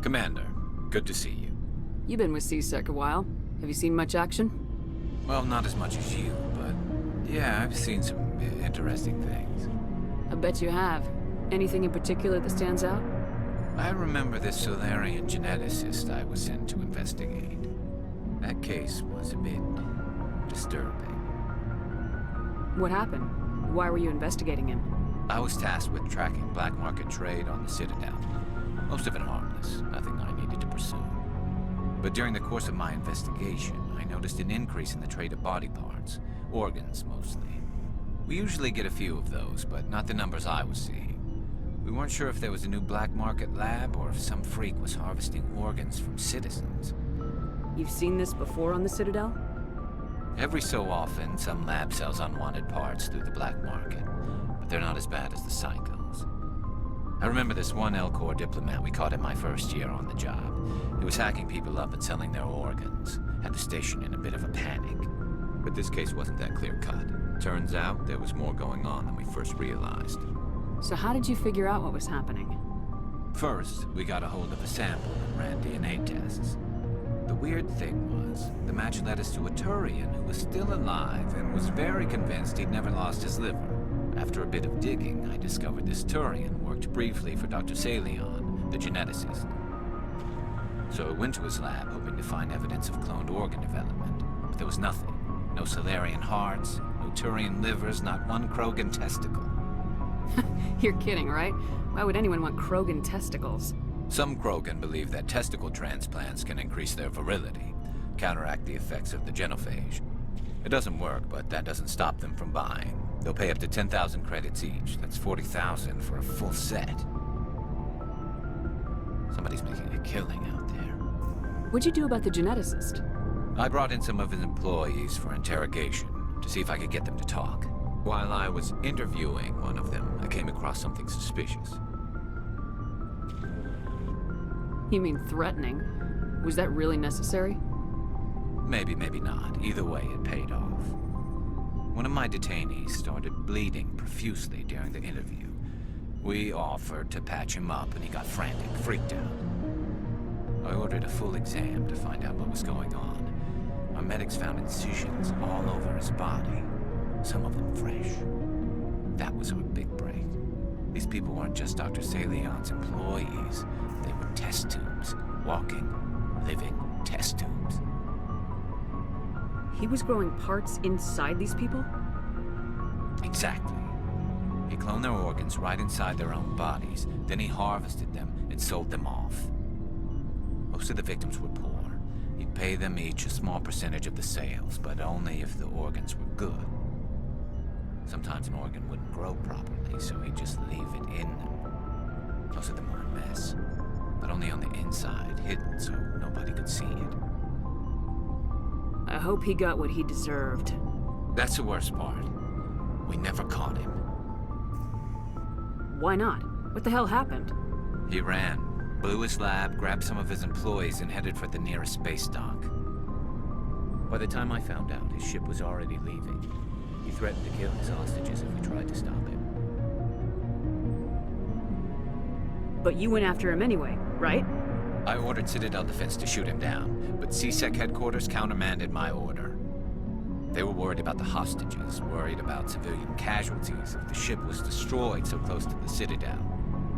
Commander, good to see you. You've been with C-Sec a while. Have you seen much action? Well, not as much as you, but yeah, I've seen some interesting things. I bet you have. Anything in particular that stands out? I remember this Solarian geneticist I was sent to investigate. That case was a bit disturbing. What happened? Why were you investigating him? I was tasked with tracking black market trade on the Citadel. Most of it harmless, nothing I needed to pursue. But during the course of my investigation, I noticed an increase in the trade of body parts, organs mostly. We usually get a few of those, but not the numbers I was seeing. We weren't sure if there was a new black market lab or if some freak was harvesting organs from citizens. You've seen this before on the Citadel? Every so often, some lab sells unwanted parts through the black market, but they're not as bad as the psychos. I remember this one L-Corps diplomat we caught in my first year on the job. He was hacking people up and selling their organs. Had the station in a bit of a panic. But this case wasn't that clear-cut. Turns out there was more going on than we first realized. So how did you figure out what was happening? First, we got a hold of a sample and ran DNA tests. The weird thing was, the match led us to a Turian who was still alive and was very convinced he'd never lost his liver. After a bit of digging, I discovered this Turian worked briefly for Dr. Salion, the geneticist. So I went to his lab hoping to find evidence of cloned organ development, but there was nothing. No Solarian hearts, no Turian livers, not one Krogan testicle. You're kidding, right? Why would anyone want Krogan testicles? Some Krogan believe that testicle transplants can increase their virility, counteract the effects of the genophage. It doesn't work, but that doesn't stop them from buying. They'll pay up to 10,000 credits each. That's 40,000 for a full set. Somebody's making a killing out there. What'd you do about the geneticist? I brought in some of his employees for interrogation, to see if I could get them to talk. While I was interviewing one of them, I came across something suspicious. You mean threatening? Was that really necessary? Maybe, maybe not. Either way, it paid off. One of my detainees started bleeding profusely during the interview. We offered to patch him up, and he got frantic, freaked out. I ordered a full exam to find out what was going on. Our medics found incisions all over his body, some of them fresh. That was our big break. These people weren't just Dr. Salion's employees. They were test tubes. Walking, living test tubes. He was growing parts inside these people? Exactly. He cloned their organs right inside their own bodies. Then he harvested them and sold them off. Most of the victims were poor. He'd pay them each a small percentage of the sales, but only if the organs were good. Sometimes an organ wouldn't grow properly, so he'd just leave it in them. Most of them were a mess, but only on the inside, hidden so nobody could see it. I hope he got what he deserved. That's the worst part. We never caught him. Why not? What the hell happened? He ran, blew his lab, grabbed some of his employees, and headed for the nearest space dock. By the time I found out, his ship was already leaving. He threatened to kill his hostages if we tried to stop him. But you went after him anyway, right? I ordered Citadel Defense to shoot him down, but C-Sec headquarters countermanded my order. They were worried about the hostages, worried about civilian casualties if the ship was destroyed so close to the Citadel.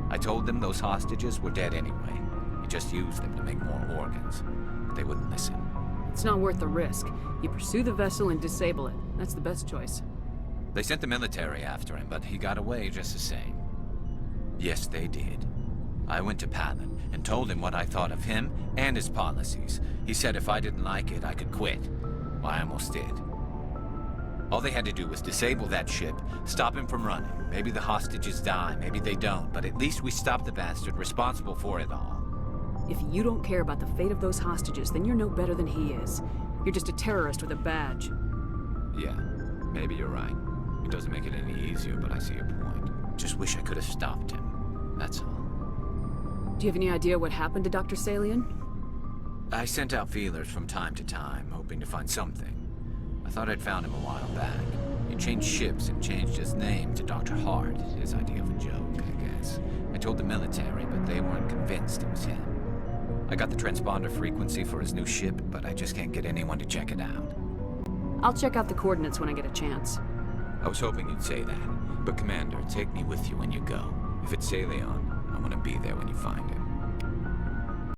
I told them those hostages were dead anyway. He just used them to make more organs. But they wouldn't listen. It's not worth the risk. You pursue the vessel and disable it. That's the best choice. They sent the military after him, but he got away just the same. Yes, they did. I went to Palin and told him what I thought of him and his policies. He said if I didn't like it, I could quit. Well, I almost did. All they had to do was disable that ship, stop him from running. Maybe the hostages die, maybe they don't, but at least we stopped the bastard responsible for it all. If you don't care about the fate of those hostages, then you're no better than he is. You're just a terrorist with a badge. Yeah, maybe you're right. It doesn't make it any easier, but I see your point. Just wish I could have stopped him. That's all. Do you have any idea what happened to Dr. Salion? I sent out feelers from time to time, hoping to find something. I thought I'd found him a while back. He changed ships and changed his name to Dr. Hart, his idea of a joke, I guess. I told the military, but they weren't convinced it was him. I got the transponder frequency for his new ship, but I just can't get anyone to check it out. I'll check out the coordinates when I get a chance. I was hoping you'd say that. But Commander, take me with you when you go. If it's LE1, I want to be there when you find him.